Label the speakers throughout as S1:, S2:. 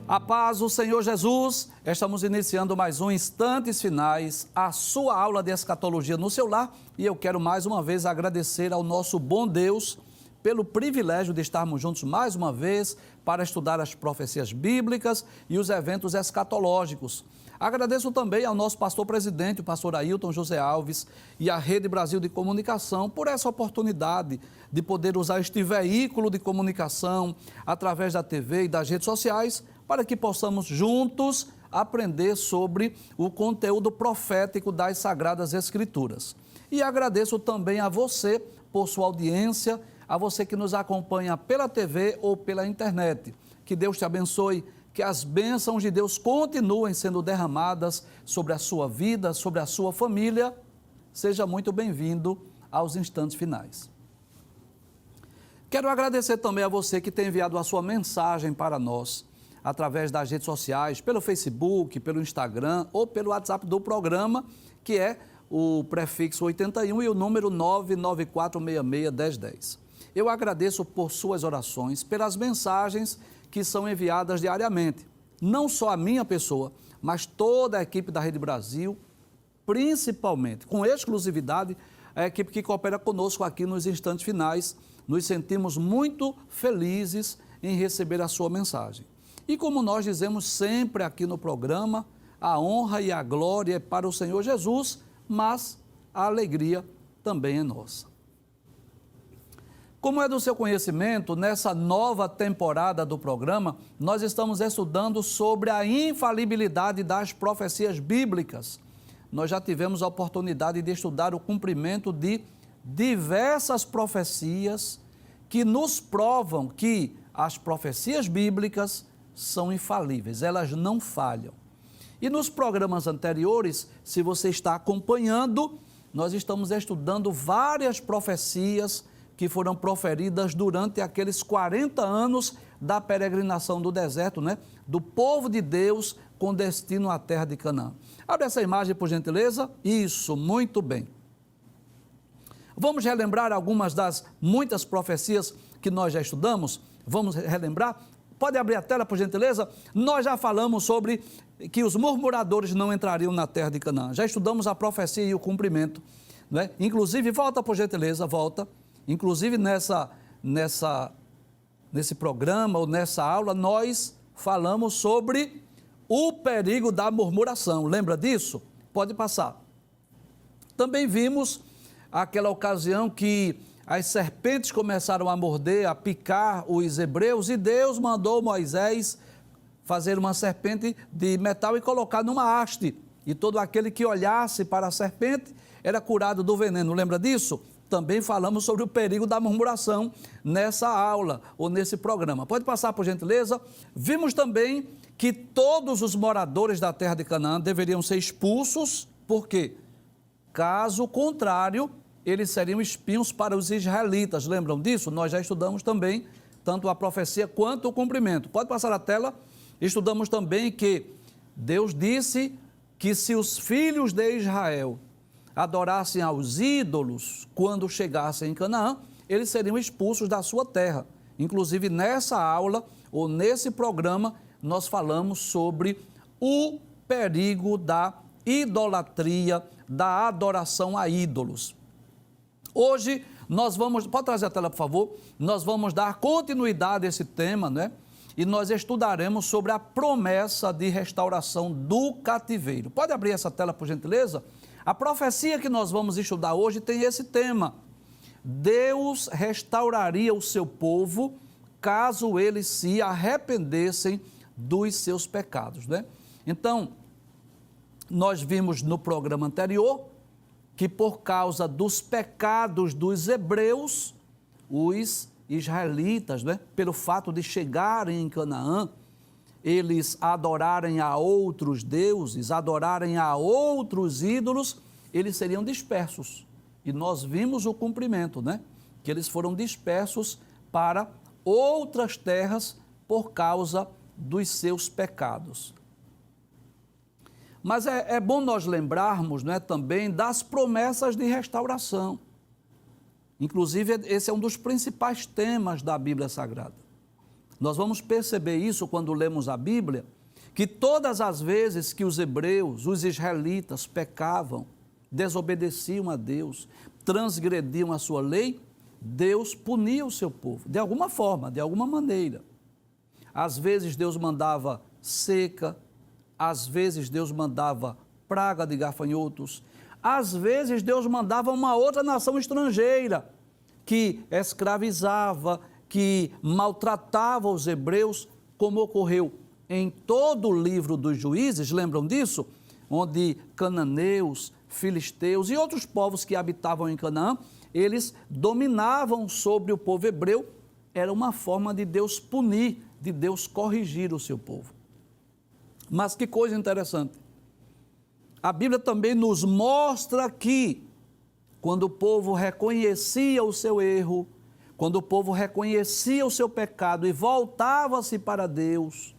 S1: A paz do Senhor Jesus, estamos iniciando mais um Instantes Finais, a sua aula de escatologia no seu lar, e eu quero mais uma vez agradecer ao nosso bom Deus pelo privilégio de estarmos juntos mais uma vez para estudar as profecias bíblicas e os eventos escatológicos. Agradeço também ao nosso pastor-presidente, o pastor Ailton José Alves, e à Rede Brasil de Comunicação por essa oportunidade de poder usar este veículo de comunicação através da TV e das redes sociais para que possamos juntos aprender sobre o conteúdo profético das Sagradas Escrituras. E agradeço também a você por sua audiência, a você que nos acompanha pela TV ou pela internet. Que Deus te abençoe, que as bênçãos de Deus continuem sendo derramadas sobre a sua vida, sobre a sua família. Seja muito bem-vindo aos Instantes Finais. Quero agradecer também a você que tem enviado a sua mensagem para nós, através das redes sociais, pelo Facebook, pelo Instagram ou pelo WhatsApp do programa, que é o prefixo 81 e o número 994661010. Eu agradeço por suas orações, pelas mensagens que são enviadas diariamente. Não só a minha pessoa, mas toda a equipe da Rede Brasil, principalmente, com exclusividade, a equipe que coopera conosco aqui nos Instantes Finais. Nos sentimos muito felizes em receber a sua mensagem. E como nós dizemos sempre aqui no programa, a honra e a glória é para o Senhor Jesus, mas a alegria também é nossa. Como é do seu conhecimento, nessa nova temporada do programa, nós estamos estudando sobre a infalibilidade das profecias bíblicas. Nós já tivemos a oportunidade de estudar o cumprimento de diversas profecias que nos provam que as profecias bíblicas são infalíveis, elas não falham. E nos programas anteriores, se você está acompanhando, nós estamos estudando várias profecias que foram proferidas durante aqueles 40 anos da peregrinação do deserto, do povo de Deus com destino à terra de Canaã. Abre essa imagem, por gentileza. Isso, muito bem. Vamos relembrar algumas das muitas profecias que nós já estudamos? Vamos relembrar? Pode abrir a tela, por gentileza? Nós já falamos sobre que os murmuradores não entrariam na terra de Canaã. Já estudamos a profecia e o cumprimento. Inclusive, volta, por gentileza, volta. Inclusive, nesse programa ou nessa aula, nós falamos sobre o perigo da murmuração. Lembra disso? Pode passar. Também vimos aquela ocasião que as serpentes começaram a morder, a picar os hebreus, e Deus mandou Moisés fazer uma serpente de metal e colocar numa haste. E todo aquele que olhasse para a serpente era curado do veneno. Lembra disso? Também falamos sobre o perigo da murmuração nessa aula ou nesse programa. Pode passar, por gentileza. Vimos também que todos os moradores da terra de Canaã deveriam ser expulsos, por quê? Caso contrário, eles seriam espinhos para os israelitas. Lembram disso? Nós já estudamos também tanto a profecia quanto o cumprimento. Pode passar a tela. Estudamos também que Deus disse que se os filhos de Israel adorassem aos ídolos quando chegassem em Canaã, eles seriam expulsos da sua terra. Inclusive, nessa aula ou nesse programa, nós falamos sobre o perigo da idolatria, da adoração a ídolos. Hoje, nós vamos... Pode trazer a tela, por favor? Nós vamos dar continuidade a esse tema, E nós estudaremos sobre a promessa de restauração do cativeiro. Pode abrir essa tela, por gentileza? A profecia que nós vamos estudar hoje tem esse tema. Deus restauraria o seu povo caso eles se arrependessem dos seus pecados, Então, nós vimos no programa anterior que por causa dos pecados dos hebreus, os israelitas, pelo fato de chegarem em Canaã, eles adorarem a outros deuses, adorarem a outros ídolos, eles seriam dispersos. E nós vimos o cumprimento, que eles foram dispersos para outras terras por causa dos seus pecados. Mas é bom nós lembrarmos também das promessas de restauração. Inclusive, esse é um dos principais temas da Bíblia Sagrada. Nós vamos perceber isso quando lemos a Bíblia, que todas as vezes que os hebreus, os israelitas pecavam, desobedeciam a Deus, transgrediam a sua lei, Deus punia o seu povo, de alguma forma, de alguma maneira. Às vezes Deus mandava seca, às vezes Deus mandava praga de gafanhotos, às vezes Deus mandava uma outra nação estrangeira que escravizava, que maltratava os hebreus, como ocorreu em todo o livro dos Juízes, lembram disso? Onde cananeus, filisteus e outros povos que habitavam em Canaã, eles dominavam sobre o povo hebreu. Era uma forma de Deus punir, de Deus corrigir o seu povo. Mas que coisa interessante. A Bíblia também nos mostra que, quando o povo reconhecia o seu erro, quando o povo reconhecia o seu pecado e voltava-se para Deus,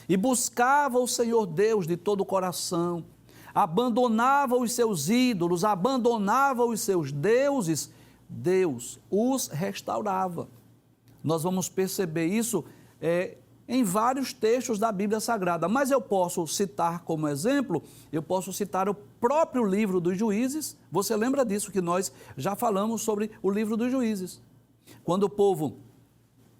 S1: e buscava o Senhor Deus de todo o coração, abandonava os seus ídolos, abandonava os seus deuses, Deus os restaurava. Nós vamos perceber isso em vários textos da Bíblia Sagrada, mas eu posso citar como exemplo, eu posso citar o próprio livro dos Juízes. Você lembra disso que nós já falamos sobre o livro dos Juízes? Quando o povo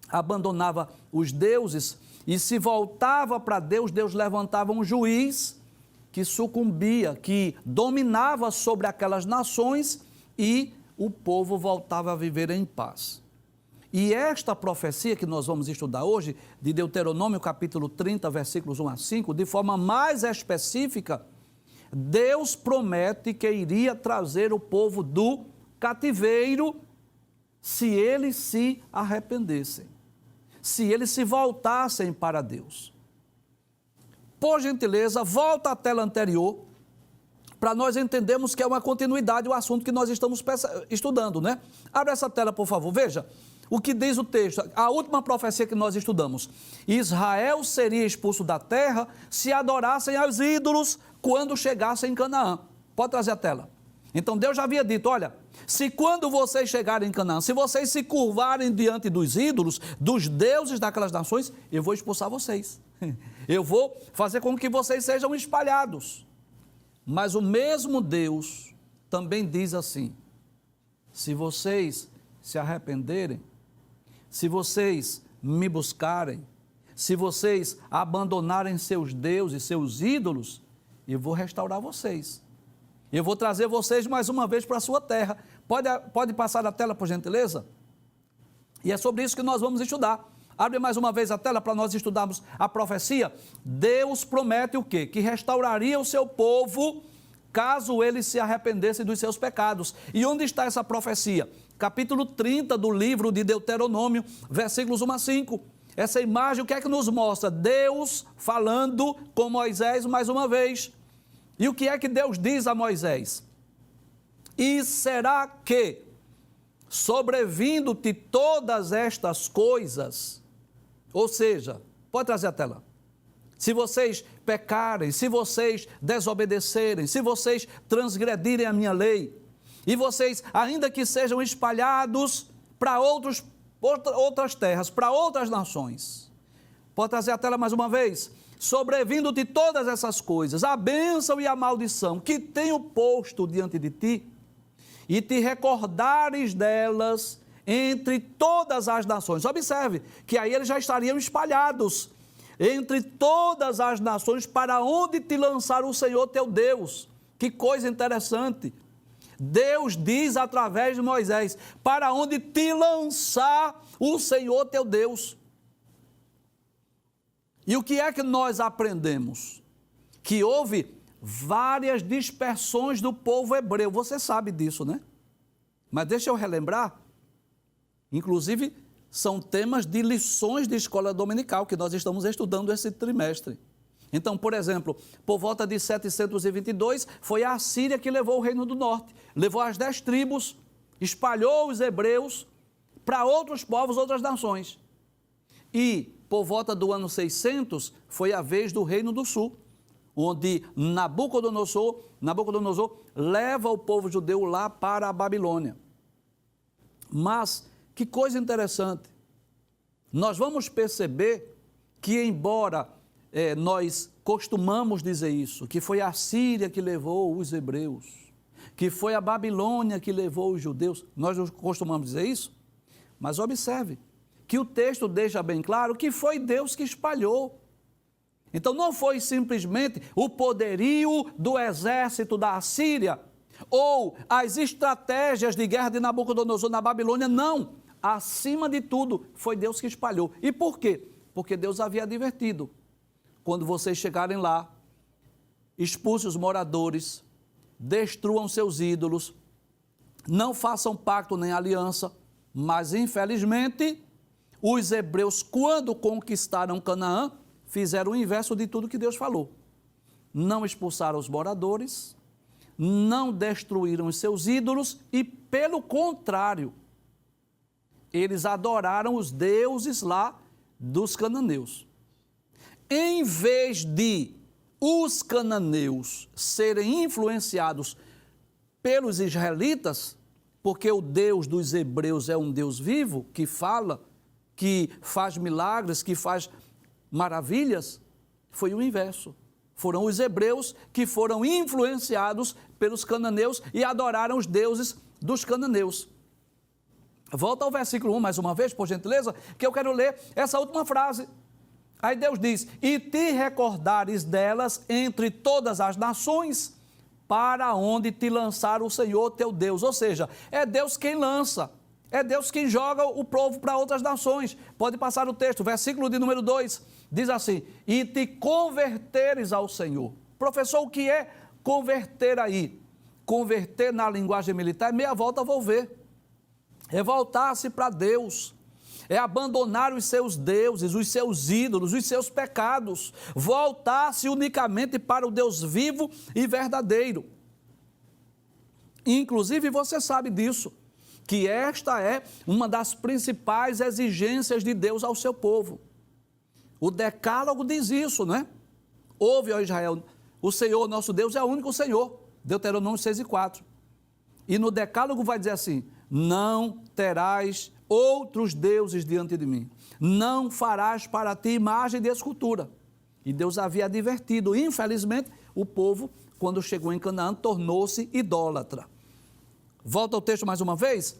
S1: abandonava os deuses e se voltava para Deus, Deus levantava um juiz que sucumbia, que dominava sobre aquelas nações e o povo voltava a viver em paz. E esta profecia que nós vamos estudar hoje, de Deuteronômio capítulo 30, versículos 1 a 5, de forma mais específica, Deus promete que iria trazer o povo do cativeiro se eles se arrependessem, se eles se voltassem para Deus. Por gentileza, volta à tela anterior, para nós entendermos que é uma continuidade o assunto que nós estamos estudando, né? Abre essa tela, por favor, veja o que diz o texto, a última profecia que nós estudamos. Israel seria expulso da terra se adorassem aos ídolos quando chegassem em Canaã. Pode trazer a tela. Então Deus já havia dito, olha, se quando vocês chegarem em Canaã, se vocês se curvarem diante dos ídolos, dos deuses daquelas nações, eu vou expulsar vocês. Eu vou fazer com que vocês sejam espalhados. Mas o mesmo Deus também diz assim, se vocês se arrependerem, se vocês me buscarem, se vocês abandonarem seus deuses, seus ídolos, eu vou restaurar vocês. Eu vou trazer vocês mais uma vez para a sua terra. Pode passar a tela, por gentileza? E é sobre isso que nós vamos estudar. Abre mais uma vez a tela para nós estudarmos a profecia. Deus promete o quê? Que restauraria o seu povo caso eles se arrependessem dos seus pecados. E onde está essa profecia? Capítulo 30 do livro de Deuteronômio, versículos 1 a 5. Essa imagem, o que é que nos mostra? Deus falando com Moisés mais uma vez. E o que é que Deus diz a Moisés? E será que, sobrevindo-te todas estas coisas, ou seja, pode trazer a tela, se vocês pecarem, se vocês desobedecerem, se vocês transgredirem a minha lei, e vocês, ainda que sejam espalhados para outras terras, para outras nações, pode trazer a tela mais uma vez, sobrevindo-te todas essas coisas, a bênção e a maldição que tenho posto diante de ti, e te recordares delas entre todas as nações. Observe que aí eles já estariam espalhados entre todas as nações para onde te lançar o Senhor teu Deus. Que coisa interessante. Deus diz através de Moisés, para onde te lançar o Senhor teu Deus. E o que é que nós aprendemos? Que houve várias dispersões do povo hebreu. Você sabe disso, né? Mas deixa eu relembrar. Inclusive, são temas de lições de escola dominical que nós estamos estudando esse trimestre. Então, por exemplo, por volta de 722, foi a Assíria que levou o reino do norte. Levou as 10 tribos, espalhou os hebreus para outros povos, outras nações. E, por volta do ano 600, foi a vez do reino do sul, onde Nabucodonosor leva o povo judeu lá para a Babilônia. Mas, que coisa interessante, nós vamos perceber que, embora nós costumamos dizer isso, que foi a Síria que levou os hebreus, que foi a Babilônia que levou os judeus, nós costumamos dizer isso, mas observe que o texto deixa bem claro que foi Deus que espalhou. Então não foi simplesmente o poderio do exército da Assíria ou as estratégias de guerra de Nabucodonosor na Babilônia, não. Acima de tudo, foi Deus que espalhou. E por quê? Porque Deus havia advertido. Quando vocês chegarem lá, expulsem os moradores, destruam seus ídolos, não façam pacto nem aliança, mas infelizmente os hebreus, quando conquistaram Canaã, fizeram o inverso de tudo que Deus falou. Não expulsaram os moradores, não destruíram os seus ídolos e, pelo contrário, eles adoraram os deuses lá dos cananeus. Em vez de os cananeus serem influenciados pelos israelitas, porque o Deus dos hebreus é um Deus vivo, que fala, que faz milagres, que faz maravilhas, foi o inverso. Foram os hebreus que foram influenciados pelos cananeus e adoraram os deuses dos cananeus. Volta ao versículo 1 mais uma vez, por gentileza, que eu quero ler essa última frase. Aí Deus diz: e te recordares delas entre todas as nações, para onde te lançar o Senhor teu Deus. Ou seja, é Deus quem lança, é Deus quem joga o povo para outras nações. Pode passar o texto, versículo de número 2, diz assim: e te converteres ao Senhor. Professor, o que é converter aí? Converter na linguagem militar é meia volta a volver. É voltar-se para Deus, é abandonar os seus deuses, os seus ídolos, os seus pecados, voltar-se unicamente para o Deus vivo e verdadeiro. Inclusive, você sabe disso, que esta é uma das principais exigências de Deus ao seu povo. O Decálogo diz isso, não é? Ouve, ó Israel, o Senhor, nosso Deus, é o único Senhor. Deuteronômio 6:4. E no Decálogo vai dizer assim: não terás outros deuses diante de mim. Não farás para ti imagem de escultura. E Deus havia advertido. Infelizmente, o povo, quando chegou em Canaã, tornou-se idólatra. Volta ao texto mais uma vez.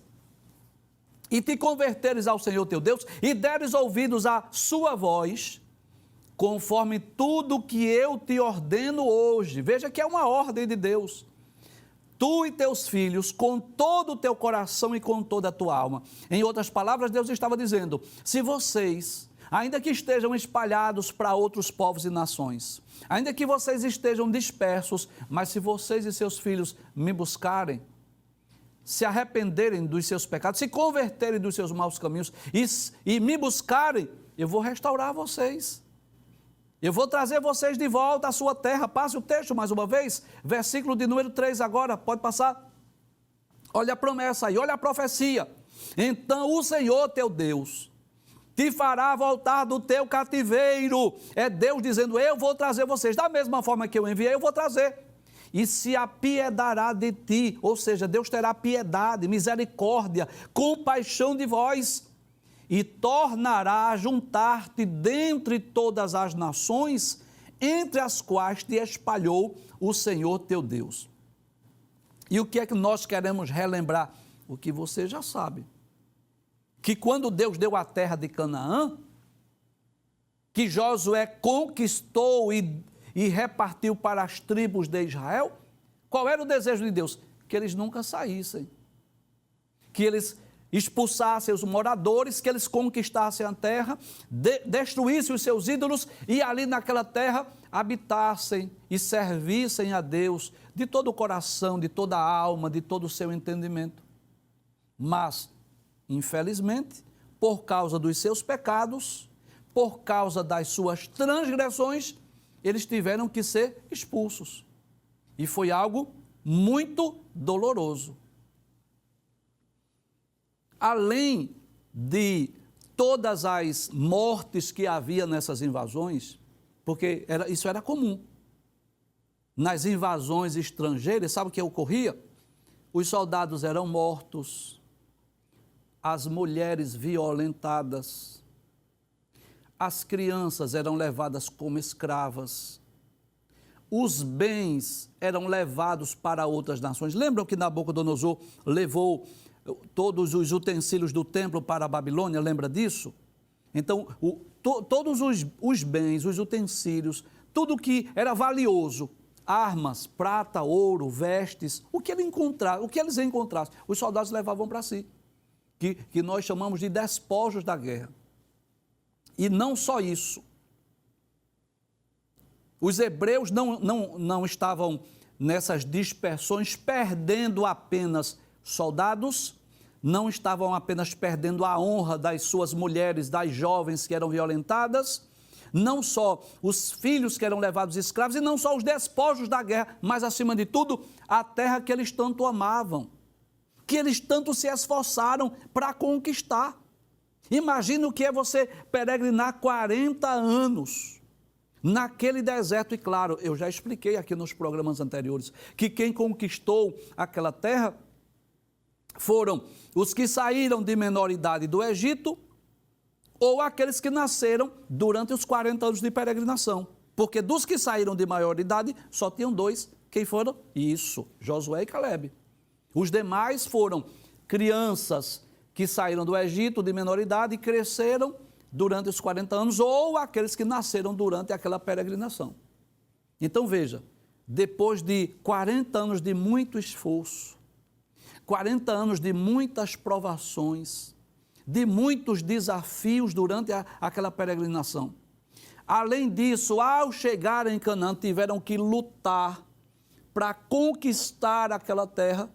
S1: E te converteres ao Senhor teu Deus, e deres ouvidos à sua voz, conforme tudo que eu te ordeno hoje. Veja que é uma ordem de Deus. Tu e teus filhos, com todo o teu coração e com toda a tua alma. Em outras palavras, Deus estava dizendo: se vocês, ainda que estejam espalhados para outros povos e nações, ainda que vocês estejam dispersos, mas se vocês e seus filhos me buscarem, se arrependerem dos seus pecados, se converterem dos seus maus caminhos e me buscarem, eu vou restaurar vocês. Eu vou trazer vocês de volta à sua terra. Passe o texto mais uma vez, versículo de número 3 agora, pode passar. Olha a promessa aí, olha a profecia. Então o Senhor teu Deus te fará voltar do teu cativeiro. É Deus dizendo: eu vou trazer vocês. Da mesma forma que eu enviei, eu vou trazer. E se apiedará de ti, ou seja, Deus terá piedade, misericórdia, compaixão de vós, e tornará a juntar-te dentre todas as nações, entre as quais te espalhou o Senhor teu Deus. E o que é que nós queremos relembrar? O que você já sabe. Que quando Deus deu a terra de Canaã, que Josué conquistou e repartiu para as tribos de Israel, qual era o desejo de Deus? Que eles nunca saíssem. Que eles expulsassem os moradores, que eles conquistassem a terra, destruíssem os seus ídolos e ali naquela terra habitassem e servissem a Deus de todo o coração, de toda a alma, de todo o seu entendimento. Mas, infelizmente, por causa dos seus pecados, por causa das suas transgressões, eles tiveram que ser expulsos. E foi algo muito doloroso. Além de todas as mortes que havia nessas invasões, porque isso era comum. Nas invasões estrangeiras, sabe o que ocorria? Os soldados eram mortos, as mulheres violentadas, as crianças eram levadas como escravas, os bens eram levados para outras nações. Lembram que Nabucodonosor levou todos os utensílios do templo para a Babilônia? Lembra disso? Então, todos os bens, os utensílios, tudo que era valioso, armas, prata, ouro, vestes, o que eles encontrassem, os soldados levavam para si, que nós chamamos de despojos da guerra. E não só isso. Os hebreus não estavam nessas dispersões perdendo apenas soldados, não estavam apenas perdendo a honra das suas mulheres, das jovens que eram violentadas, não só os filhos que eram levados escravos e não só os despojos da guerra, mas acima de tudo a terra que eles tanto amavam, que eles tanto se esforçaram para conquistar. Imagina o que é você peregrinar 40 anos naquele deserto. E claro, eu já expliquei aqui nos programas anteriores que quem conquistou aquela terra foram os que saíram de menor idade do Egito ou aqueles que nasceram durante os 40 anos de peregrinação. Porque dos que saíram de maior idade, só tinham dois. Quem foram? Isso, Josué e Calebe. Os demais foram crianças que saíram do Egito de menor idade e cresceram durante os 40 anos, ou aqueles que nasceram durante aquela peregrinação. Então veja, depois de 40 anos de muito esforço, 40 anos de muitas provações, de muitos desafios durante aquela peregrinação. Além disso, ao chegar em Canaã, tiveram que lutar para conquistar aquela terra.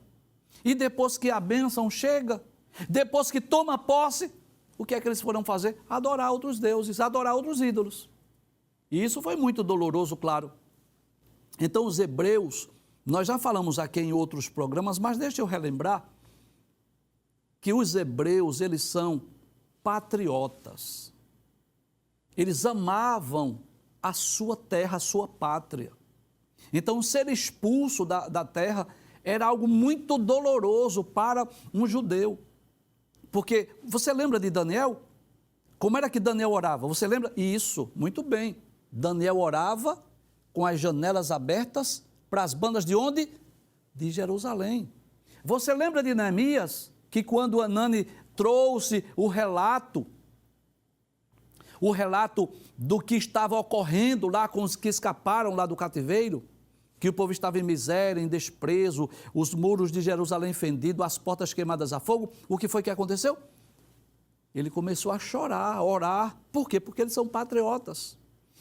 S1: E depois que a bênção chega, depois que toma posse, o que é que eles foram fazer? Adorar outros deuses, adorar outros ídolos. E isso foi muito doloroso, claro. Então os hebreus, nós já falamos aqui em outros programas, mas deixa eu relembrar que os hebreus, eles são patriotas. Eles amavam a sua terra, a sua pátria. Então ser expulso da terra era algo muito doloroso para um judeu. Porque você lembra de Daniel? Como era que Daniel orava? Você lembra? Isso, muito bem. Daniel orava com as janelas abertas para as bandas de onde? De Jerusalém. Você lembra de Neemias? Que quando Anani trouxe o relato do que estava ocorrendo lá com os que escaparam lá do cativeiro, que o povo estava em miséria, em desprezo, os muros de Jerusalém fendidos, as portas queimadas a fogo, o que foi que aconteceu? Ele começou a chorar, a orar. Por quê? Porque eles são patriotas.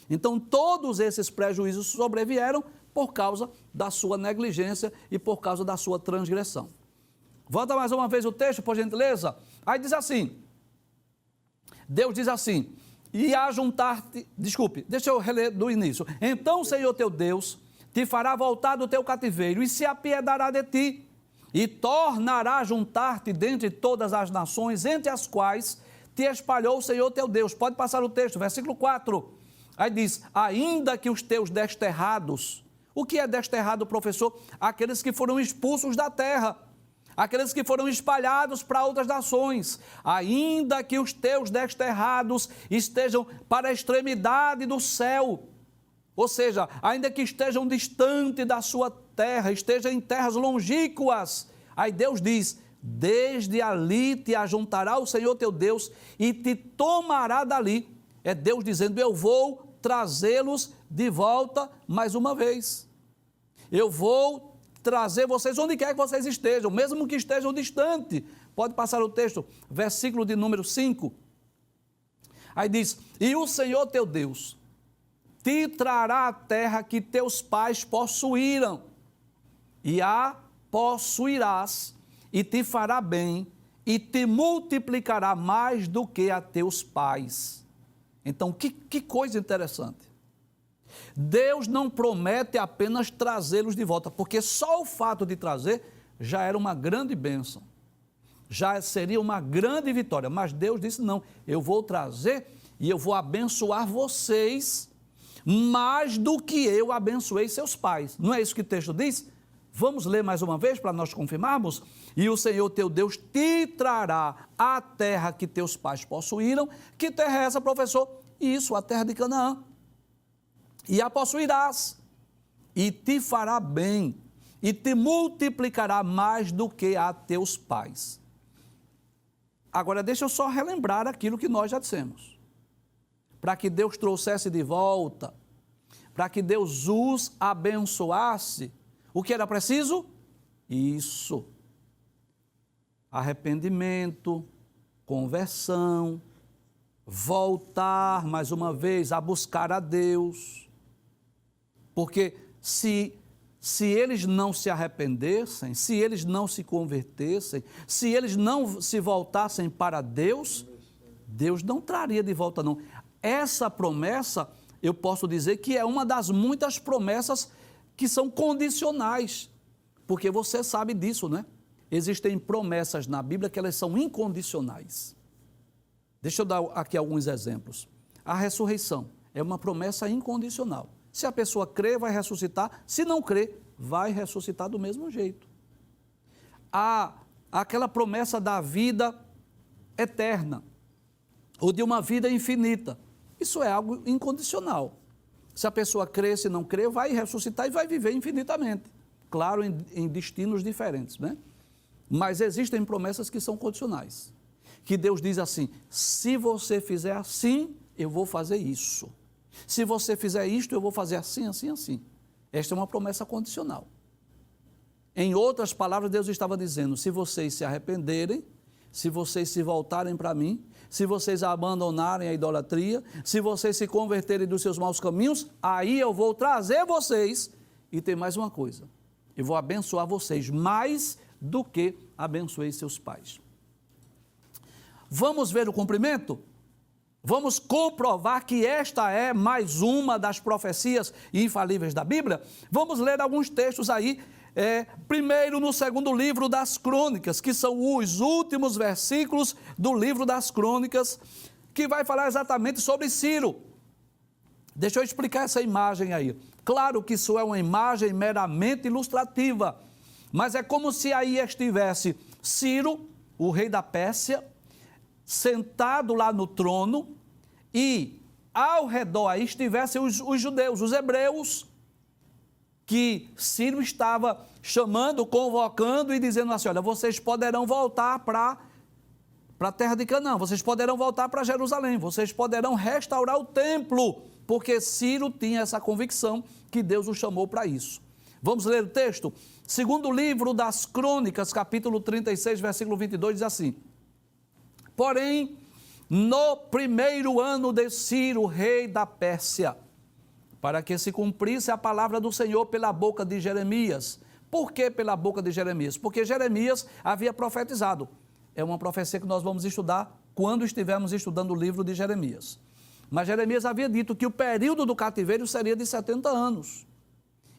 S1: Então, todos esses prejuízos sobrevieram por causa da sua negligência e por causa da sua transgressão. Volta mais uma vez o texto, por gentileza. Aí diz assim, Deus diz assim, e ajuntar-te, desculpe, deixa eu reler do início. Então, Senhor teu Deus te fará voltar do teu cativeiro e se apiedará de ti e tornará a juntar-te dentre todas as nações, entre as quais te espalhou o Senhor teu Deus. Pode passar o texto, versículo 4. Aí diz, ainda que os teus desterrados, o que é desterrado, professor? Aqueles que foram expulsos da terra, aqueles que foram espalhados para outras nações, ainda que os teus desterrados estejam para a extremidade do céu, ou seja, ainda que estejam distante da sua terra, estejam em terras longínquas, aí Deus diz, desde ali te ajuntará o Senhor teu Deus e te tomará dali. É Deus dizendo, eu vou trazê-los de volta mais uma vez. Eu vou trazer vocês onde quer que vocês estejam, mesmo que estejam distante. Pode passar o texto, versículo de número 5. Aí diz, e o Senhor teu Deus te trará a terra que teus pais possuíram, e a possuirás, e te fará bem, e te multiplicará mais do que a teus pais. Então, que coisa interessante. Deus não promete apenas trazê-los de volta, porque só o fato de trazer já era uma grande bênção, já seria uma grande vitória, mas Deus disse, não, eu vou trazer e eu vou abençoar vocês mais do que eu abençoei seus pais. Não é isso que o texto diz? Vamos ler mais uma vez para nós confirmarmos? E o Senhor teu Deus te trará a terra que teus pais possuíram. Que terra é essa, professor? Isso, a terra de Canaã. E a possuirás, e te fará bem, e te multiplicará mais do que a teus pais. Agora, deixa eu só relembrar aquilo que nós já dissemos. Para que Deus trouxesse de volta, para que Deus os abençoasse, o que era preciso? Isso. Arrependimento, conversão, voltar mais uma vez a buscar a Deus. Porque se eles não se arrependessem, se eles não se convertessem, se eles não se voltassem para Deus, Deus não traria de volta, não. Essa promessa, eu posso dizer que é uma das muitas promessas que são condicionais, porque você sabe disso, né? Existem promessas na Bíblia que elas são incondicionais. Deixa eu dar aqui alguns exemplos. A ressurreição é uma promessa incondicional. Se a pessoa crê, vai ressuscitar. Se não crê, vai ressuscitar do mesmo jeito. Aquela promessa da vida eterna, ou de uma vida infinita. Isso é algo incondicional. Se a pessoa crê, se não crê, vai ressuscitar e vai viver infinitamente. Claro, em destinos diferentes, né? Mas existem promessas que são condicionais. Que Deus diz assim, se você fizer assim, eu vou fazer isso. Se você fizer isto, eu vou fazer assim, assim, assim. Esta é uma promessa condicional. Em outras palavras, Deus estava dizendo, se vocês se arrependerem, se vocês se voltarem para mim, se vocês abandonarem a idolatria, se vocês se converterem dos seus maus caminhos, aí eu vou trazer vocês. E tem mais uma coisa, eu vou abençoar vocês mais do que abençoei seus pais. Vamos ver o cumprimento? Vamos comprovar que esta é mais uma das profecias infalíveis da Bíblia? Vamos ler alguns textos aí, primeiro no segundo livro das Crônicas, que são os últimos versículos do livro das Crônicas, que vai falar exatamente sobre Ciro. Deixa eu explicar essa imagem aí. Claro que isso é uma imagem meramente ilustrativa, mas é como se aí estivesse Ciro, o rei da Pérsia, sentado lá no trono, e ao redor aí estivessem os judeus, os hebreus, que Ciro estava chamando, convocando e dizendo assim, olha, vocês poderão voltar para a terra de Canaã, vocês poderão voltar para Jerusalém, vocês poderão restaurar o templo, porque Ciro tinha essa convicção que Deus o chamou para isso. Vamos ler o texto? Segundo livro das Crônicas, capítulo 36, versículo 22, diz assim, porém, no primeiro ano de Ciro, rei da Pérsia, para que se cumprisse a palavra do Senhor pela boca de Jeremias. Por que pela boca de Jeremias? Porque Jeremias havia profetizado. É uma profecia que nós vamos estudar quando estivermos estudando o livro de Jeremias. Mas Jeremias havia dito que o período do cativeiro seria de 70 anos.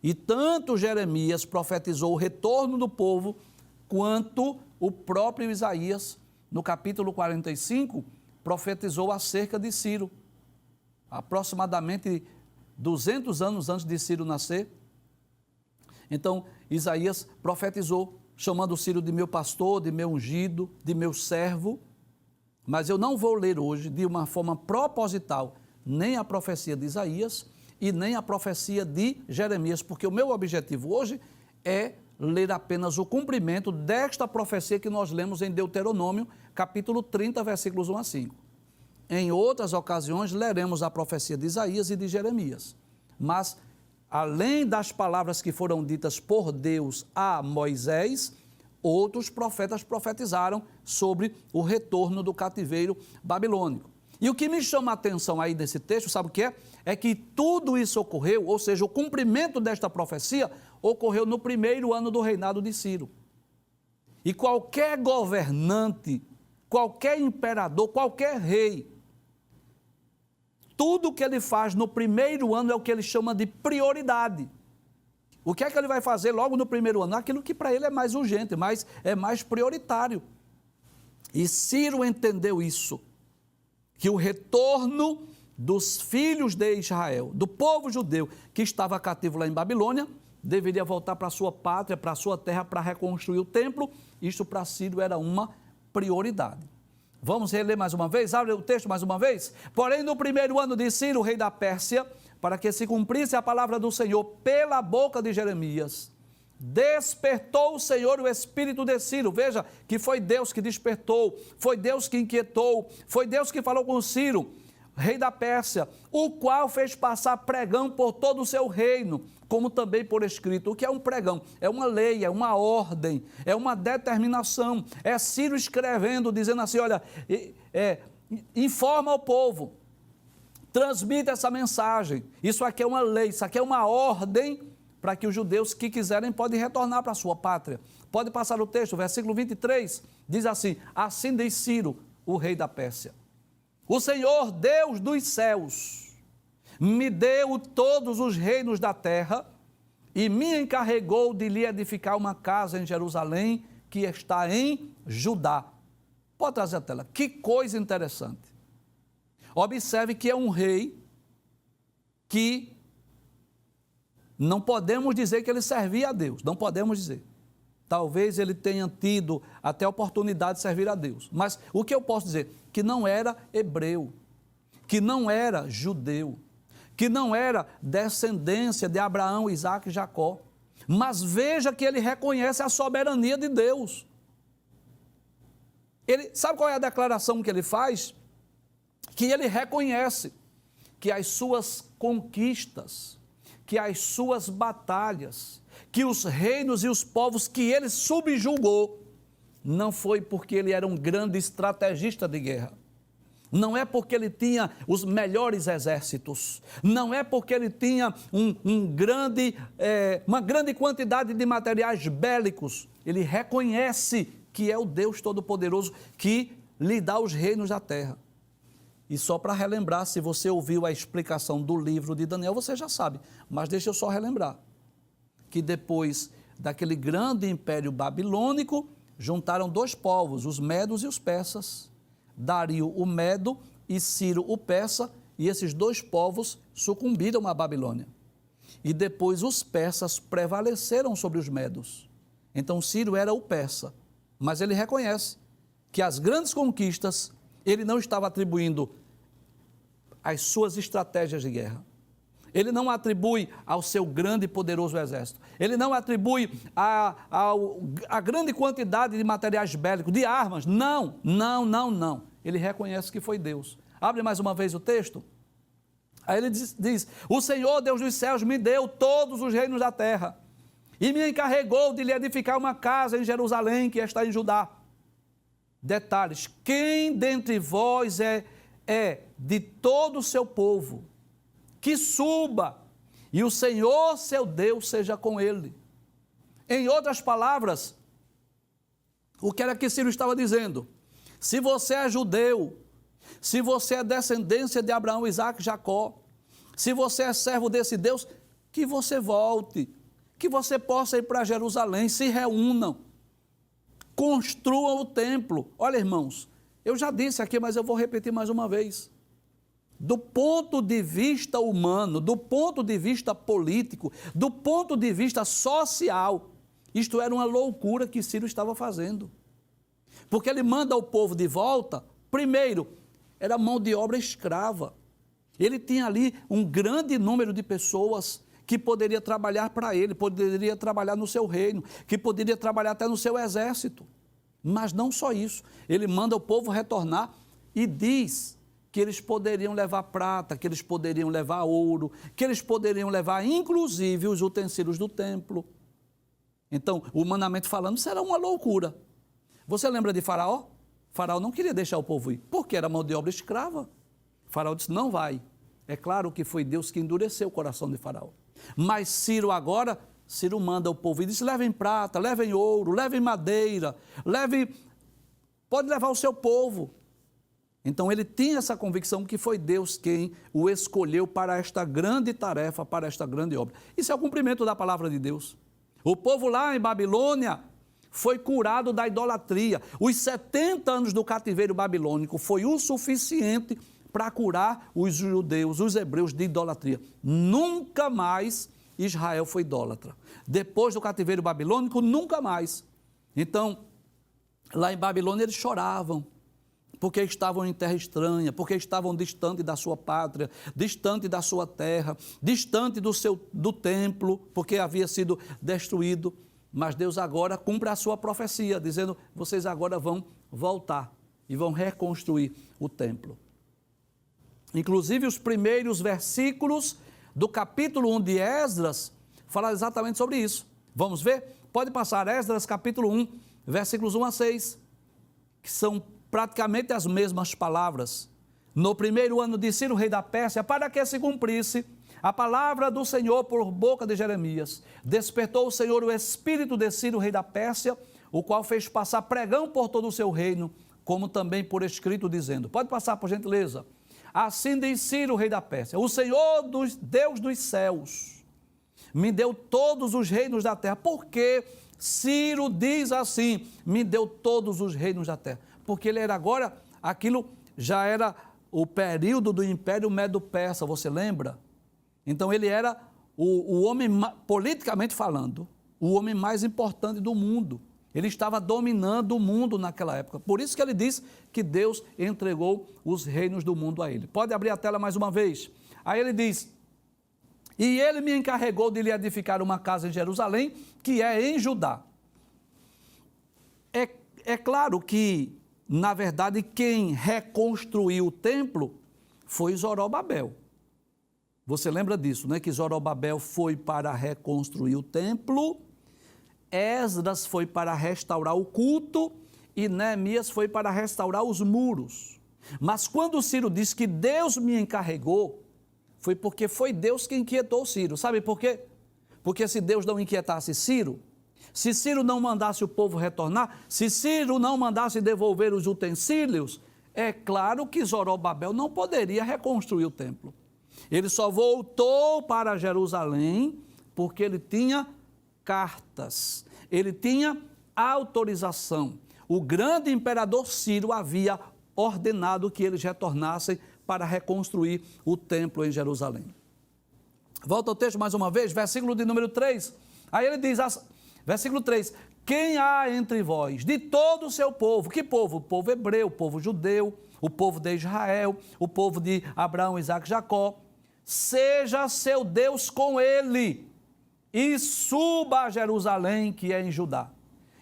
S1: E tanto Jeremias profetizou o retorno do povo, quanto o próprio Isaías, no capítulo 45, profetizou acerca de Ciro. Aproximadamente 200 anos antes de Ciro nascer. Então, Isaías profetizou, chamando Ciro de meu pastor, de meu ungido, de meu servo. Mas eu não vou ler hoje, de uma forma proposital, nem a profecia de Isaías e nem a profecia de Jeremias, porque o meu objetivo hoje é ler apenas o cumprimento desta profecia que nós lemos em Deuteronômio, capítulo 30, versículos 1 a 5. Em outras ocasiões, leremos a profecia de Isaías e de Jeremias. Mas, além das palavras que foram ditas por Deus a Moisés, outros profetas profetizaram sobre o retorno do cativeiro babilônico. E o que me chama a atenção aí nesse texto, sabe o que é? É que tudo isso ocorreu, ou seja, o cumprimento desta profecia ocorreu no primeiro ano do reinado de Ciro. E qualquer governante, qualquer imperador, qualquer rei, tudo que ele faz no primeiro ano é o que ele chama de prioridade. O que é que ele vai fazer logo no primeiro ano? Aquilo que para ele é mais urgente, é mais prioritário. E Ciro entendeu isso, que o retorno dos filhos de Israel, do povo judeu que estava cativo lá em Babilônia, deveria voltar para a sua pátria, para a sua terra, para reconstruir o templo. Isso para Ciro era uma prioridade. Vamos reler mais uma vez? Abre o texto mais uma vez. Porém, no primeiro ano de Ciro, rei da Pérsia, para que se cumprisse a palavra do Senhor pela boca de Jeremias, despertou o Senhor o espírito de Ciro. Veja que foi Deus que despertou, foi Deus que inquietou, foi Deus que falou com Ciro, rei da Pérsia, o qual fez passar pregão por todo o seu reino, como também por escrito. O que é um pregão? É uma lei, é uma ordem, é uma determinação. É Ciro escrevendo, dizendo assim, olha, informa ao povo, transmite essa mensagem. Isso aqui é uma lei, isso aqui é uma ordem para que os judeus que quiserem podem retornar para a sua pátria. Pode passar o texto, versículo 23, diz assim, assim diz Ciro, o rei da Pérsia. O Senhor, Deus dos céus, me deu todos os reinos da terra e me encarregou de lhe edificar uma casa em Jerusalém, que está em Judá. Pode trazer a tela. Que coisa interessante. Observe que é um rei que não podemos dizer que ele servia a Deus, não podemos dizer. Talvez ele tenha tido até a oportunidade de servir a Deus. Mas o que eu posso dizer? Que não era hebreu, que não era judeu, que não era descendência de Abraão, Isaque e Jacó. Mas veja que ele reconhece a soberania de Deus. Sabe qual é a declaração que ele faz? Que ele reconhece que as suas conquistas, que as suas batalhas, que os reinos e os povos que ele subjugou, não foi porque ele era um grande estrategista de guerra, não é porque ele tinha os melhores exércitos, não é porque ele tinha uma grande quantidade de materiais bélicos. Ele reconhece que é o Deus Todo-Poderoso que lhe dá os reinos da terra. E só para relembrar, se você ouviu a explicação do livro de Daniel, você já sabe, mas deixa eu só relembrar, que depois daquele grande império babilônico, juntaram dois povos, os medos e os persas. Dario o medo e Ciro o persa, e esses dois povos sucumbiram à Babilônia. E depois os persas prevaleceram sobre os medos. Então Ciro era o persa, mas ele reconhece que as grandes conquistas ele não estava atribuindo às suas estratégias de guerra. Ele não atribui ao seu grande e poderoso exército. Ele não atribui a grande quantidade de materiais bélicos, de armas. Não. Ele reconhece que foi Deus. Abre mais uma vez o texto. Aí ele diz, o Senhor, Deus dos céus, me deu todos os reinos da terra e me encarregou de lhe edificar uma casa em Jerusalém, que está em Judá. Detalhes, quem dentre vós é de todo o seu povo, que suba, e o Senhor, seu Deus, seja com ele. Em outras palavras, o que era que Ciro estava dizendo? Se você é judeu, se você é descendência de Abraão, Isaque e Jacó, se você é servo desse Deus, que você volte, que você possa ir para Jerusalém, se reúnam, construam o templo. Olha, irmãos, eu já disse aqui, mas eu vou repetir mais uma vez. Do ponto de vista humano, do ponto de vista político, do ponto de vista social, isto era uma loucura que Ciro estava fazendo. Porque ele manda o povo de volta, primeiro, era mão de obra escrava. Ele tinha ali um grande número de pessoas que poderia trabalhar para ele, poderia trabalhar no seu reino, que poderia trabalhar até no seu exército. Mas não só isso, ele manda o povo retornar e diz que eles poderiam levar prata, que eles poderiam levar ouro, que eles poderiam levar, inclusive, os utensílios do templo. Então, humanamente falando, isso era uma loucura. Você lembra de Faraó? Faraó não queria deixar o povo ir, porque era mão de obra escrava. Faraó disse, não vai. É claro que foi Deus que endureceu o coração de Faraó. Mas Ciro agora, Ciro manda o povo e diz, levem prata, levem ouro, levem madeira, pode levar o seu povo. Então ele tinha essa convicção que foi Deus quem o escolheu para esta grande tarefa, para esta grande obra. Isso é o cumprimento da palavra de Deus. O povo lá em Babilônia foi curado da idolatria. Os 70 anos do cativeiro babilônico foi o suficiente para curar os judeus, os hebreus de idolatria. Nunca mais Israel foi idólatra. Depois do cativeiro babilônico, nunca mais. Então, lá em Babilônia eles choravam, porque estavam em terra estranha, porque estavam distante da sua pátria, distante da sua terra, distante do templo, porque havia sido destruído. Mas Deus agora cumpre a sua profecia, dizendo, vocês agora vão voltar e vão reconstruir o templo. Inclusive, os primeiros versículos do capítulo 1 de Esdras falam exatamente sobre isso. Vamos ver? Pode passar, Esdras capítulo 1, versículos 1 a 6, que são praticamente as mesmas palavras. No primeiro ano de Ciro, rei da Pérsia, para que se cumprisse a palavra do Senhor por boca de Jeremias, despertou o Senhor o espírito de Ciro, rei da Pérsia, o qual fez passar pregão por todo o seu reino, como também por escrito, dizendo, pode passar por gentileza, assim diz Ciro, rei da Pérsia, o Senhor, Deus dos céus, me deu todos os reinos da terra. Porque Ciro diz assim, me deu todos os reinos da terra. Porque ele era agora, aquilo já era o período do Império Medo-Persa, você lembra? Então ele era o homem, politicamente falando, o homem mais importante do mundo. Ele estava dominando o mundo naquela época. Por isso que ele diz que Deus entregou os reinos do mundo a ele. Pode abrir a tela mais uma vez. Aí ele diz, e ele me encarregou de lhe edificar uma casa em Jerusalém, que é em Judá. É claro que, na verdade, quem reconstruiu o templo foi Zorobabel. Você lembra disso, né? Que Zorobabel foi para reconstruir o templo, Esdras foi para restaurar o culto e Neemias foi para restaurar os muros. Mas quando Ciro diz que Deus me encarregou, foi porque foi Deus que inquietou Ciro. Sabe por quê? Porque se Deus não inquietasse Ciro, se Ciro não mandasse o povo retornar, se Ciro não mandasse devolver os utensílios, é claro que Zorobabel não poderia reconstruir o templo. Ele só voltou para Jerusalém porque ele tinha cartas, ele tinha autorização. O grande imperador Ciro havia ordenado que eles retornassem para reconstruir o templo em Jerusalém. Volta ao texto mais uma vez, versículo de número 3. Aí ele diz, versículo 3, quem há entre vós, de todo o seu povo, que povo? O povo hebreu, o povo judeu, o povo de Israel, o povo de Abraão, Isaque e Jacó, seja seu Deus com ele, e suba a Jerusalém, que é em Judá,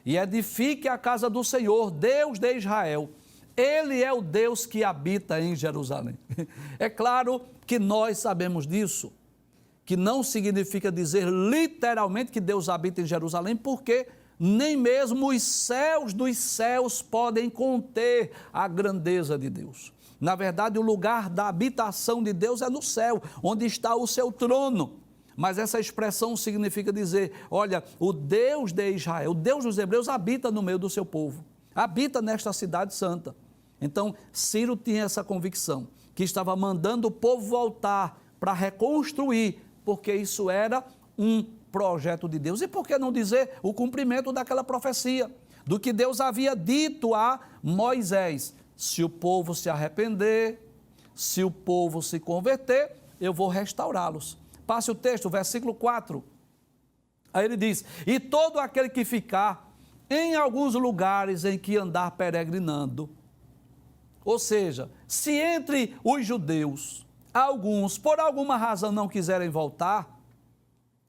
S1: e edifique a casa do Senhor, Deus de Israel. Ele é o Deus que habita em Jerusalém. É claro que nós sabemos disso, que não significa dizer literalmente que Deus habita em Jerusalém, porque nem mesmo os céus dos céus podem conter a grandeza de Deus. Na verdade, o lugar da habitação de Deus é no céu, onde está o seu trono. Mas essa expressão significa dizer, olha, o Deus de Israel, o Deus dos hebreus habita no meio do seu povo, habita nesta cidade santa. Então, Ciro tinha essa convicção, que estava mandando o povo voltar para reconstruir, porque isso era um projeto de Deus. E por que não dizer o cumprimento daquela profecia, do que Deus havia dito a Moisés? Se o povo se arrepender, se o povo se converter, eu vou restaurá-los. Passe o texto, versículo 4. Aí ele diz, e todo aquele que ficar em alguns lugares em que andar peregrinando, ou seja, se entre os judeus, alguns, por alguma razão, não quiserem voltar,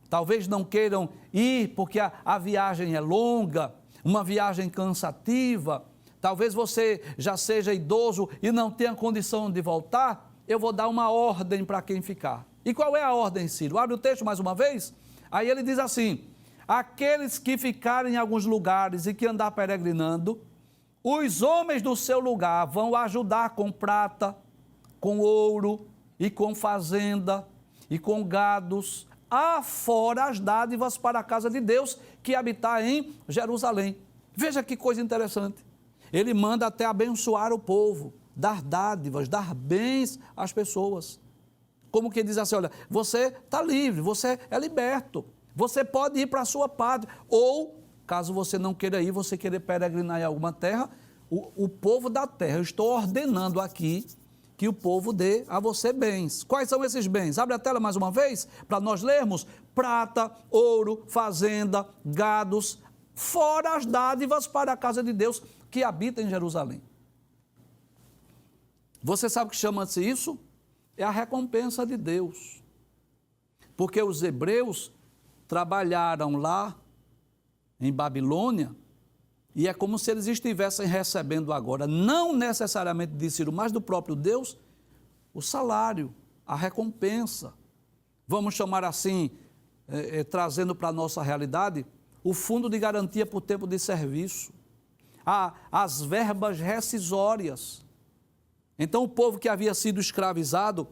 S1: talvez não queiram ir porque a viagem é longa, uma viagem cansativa, talvez você já seja idoso e não tenha condição de voltar, eu vou dar uma ordem para quem ficar. E qual é a ordem, Ciro? Abre o texto mais uma vez. Aí ele diz assim, aqueles que ficarem em alguns lugares e que andar peregrinando, os homens do seu lugar vão ajudar com prata, com ouro e com fazenda e com gados, afora as dádivas para a casa de Deus que habitar em Jerusalém. Veja que coisa interessante. Ele manda até abençoar o povo, dar dádivas, dar bens às pessoas. Como que diz assim, olha, você está livre, você é liberto, você pode ir para a sua pátria, ou, caso você não queira ir, você querer peregrinar em alguma terra, o povo da terra, eu estou ordenando aqui que o povo dê a você bens. Quais são esses bens? Abre a tela mais uma vez, para nós lermos, prata, ouro, fazenda, gados, fora as dádivas para a casa de Deus que habita em Jerusalém. Você sabe o que chama-se isso? É a recompensa de Deus. Porque os hebreus trabalharam lá em Babilônia e é como se eles estivessem recebendo agora, não necessariamente de Ciro, mas do próprio Deus, o salário, a recompensa. Vamos chamar assim, trazendo para a nossa realidade, o fundo de garantia por tempo de serviço, as verbas rescisórias. Então o povo que havia sido escravizado,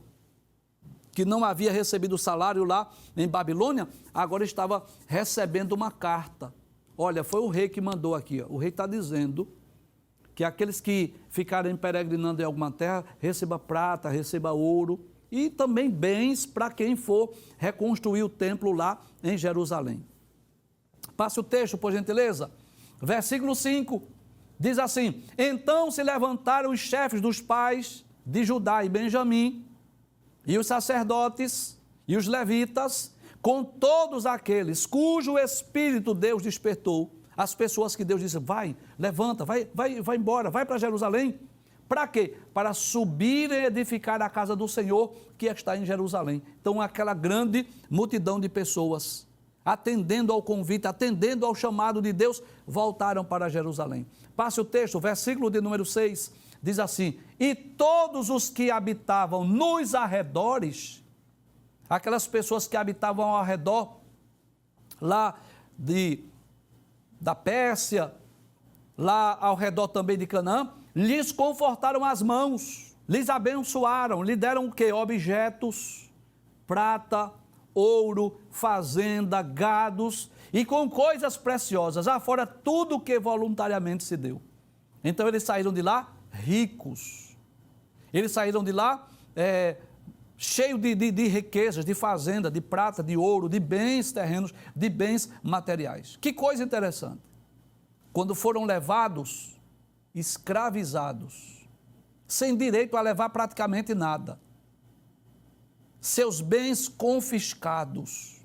S1: que não havia recebido salário lá em Babilônia, agora estava recebendo uma carta. Olha, foi o rei que mandou aqui. O rei está dizendo que aqueles que ficarem peregrinando em alguma terra, receba prata, receba ouro e também bens para quem for reconstruir o templo lá em Jerusalém. Passe o texto, por gentileza. Versículo 5, diz assim: então se levantaram os chefes dos pais de Judá e Benjamim, e os sacerdotes e os levitas, com todos aqueles cujo espírito Deus despertou, as pessoas que Deus disse, vai, levanta, vai embora, vai para Jerusalém. Para quê? Para subir e edificar a casa do Senhor que está em Jerusalém. Então, aquela grande multidão de pessoas, atendendo ao convite, atendendo ao chamado de Deus, voltaram para Jerusalém. Passe o texto, versículo de número 6, diz assim: e todos os que habitavam nos arredores, aquelas pessoas que habitavam ao redor, lá da Pérsia, lá ao redor também de Canaã, lhes confortaram as mãos, lhes abençoaram, lhe deram o quê? Objetos, prata, ouro, fazenda, gados, e com coisas preciosas, afora tudo que voluntariamente se deu. Então eles saíram de lá ricos, eles saíram de lá cheio de riquezas, de fazenda, de prata, de ouro, de bens terrenos, de bens materiais. Que coisa interessante. Quando foram levados, escravizados, sem direito a levar praticamente nada, seus bens confiscados,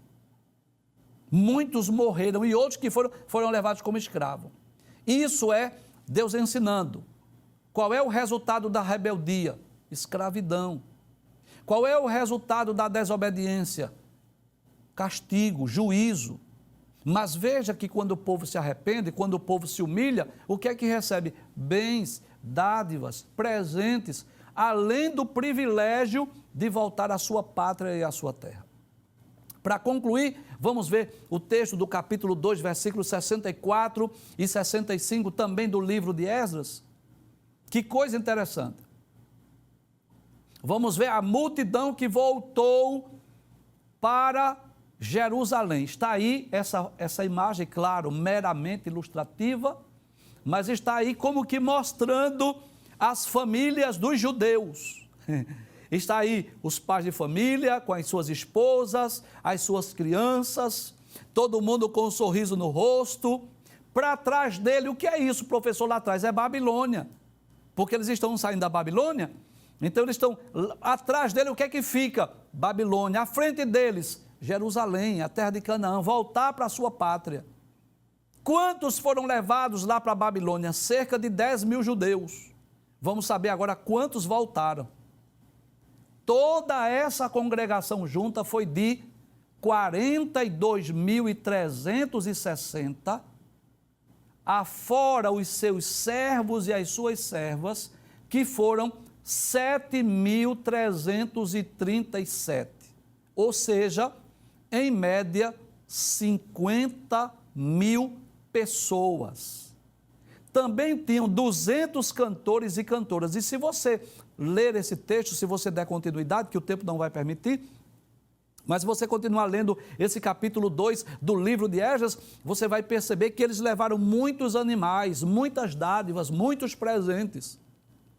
S1: muitos morreram e outros que foram levados como escravos. Isso é Deus ensinando. Qual é o resultado da rebeldia? Escravidão. Qual é o resultado da desobediência? Castigo, juízo. Mas veja que quando o povo se arrepende, quando o povo se humilha, o que é que recebe? Bens, dádivas, presentes, além do privilégio de voltar à sua pátria e à sua terra. Para concluir, vamos ver o texto do capítulo 2, versículos 64 e 65, também do livro de Esdras. Que coisa interessante. Vamos ver a multidão que voltou para Jerusalém. Está aí essa imagem, claro, meramente ilustrativa, mas está aí como que mostrando as famílias dos judeus. Está aí os pais de família, com as suas esposas, as suas crianças, todo mundo com um sorriso no rosto. Para trás dele, o que é isso, professor, lá atrás? É Babilônia, porque eles estão saindo da Babilônia. Então eles estão atrás dele, o que é que fica? Babilônia. À frente deles, Jerusalém, a terra de Canaã, voltar para a sua pátria. Quantos foram levados lá para a Babilônia? Cerca de 10 mil judeus. Vamos saber agora quantos voltaram. Toda essa congregação junta foi de 42.360, afora os seus servos e as suas servas, que foram 7.337, ou seja, em média, 50 mil pessoas. Também tinham 200 cantores e cantoras. E se você ler esse texto, se você der continuidade, que o tempo não vai permitir, mas se você continuar lendo esse capítulo 2 do livro de Esdras, você vai perceber que eles levaram muitos animais, muitas dádivas, muitos presentes.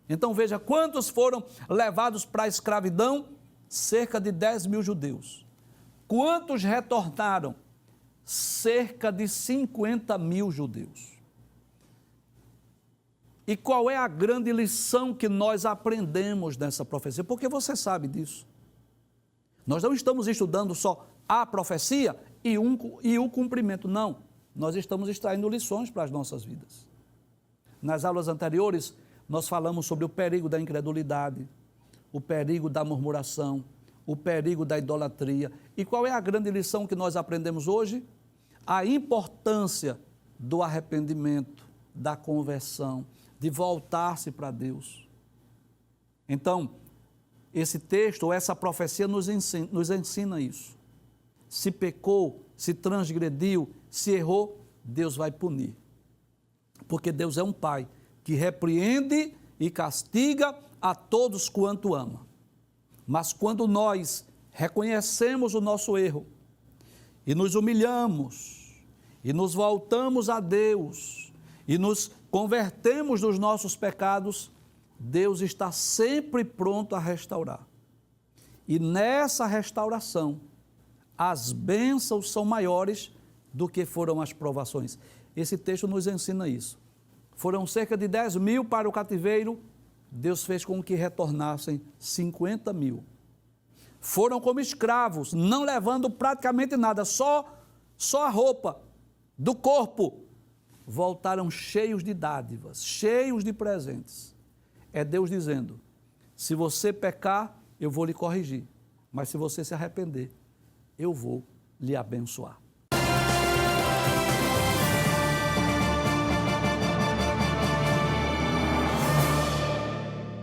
S1: Então veja, quantos foram levados para a escravidão? Cerca de 10 mil judeus. Quantos retornaram? Cerca de 50 mil judeus. E qual é a grande lição que nós aprendemos nessa profecia? Porque você sabe disso. Nós não estamos estudando só a profecia e o cumprimento, não. Nós estamos extraindo lições para as nossas vidas. Nas aulas anteriores, nós falamos sobre o perigo da incredulidade, o perigo da murmuração, o perigo da idolatria. E qual é a grande lição que nós aprendemos hoje? A importância do arrependimento, da conversão, de voltar-se para Deus. Então, esse texto ou essa profecia nos ensina isso. Se pecou, se transgrediu, se errou, Deus vai punir. Porque Deus é um Pai que repreende e castiga a todos quanto ama. Mas quando nós reconhecemos o nosso erro e nos humilhamos e nos voltamos a Deus e nos convertemos dos nossos pecados, Deus está sempre pronto a restaurar. E nessa restauração, as bênçãos são maiores do que foram as provações. Esse texto nos ensina isso. Foram cerca de 10 mil para o cativeiro, Deus fez com que retornassem 50 mil. Foram como escravos, não levando praticamente nada, só a roupa do corpo. Voltaram cheios de dádivas, cheios de presentes. É Deus dizendo, se você pecar, eu vou lhe corrigir. Mas se você se arrepender, eu vou lhe abençoar.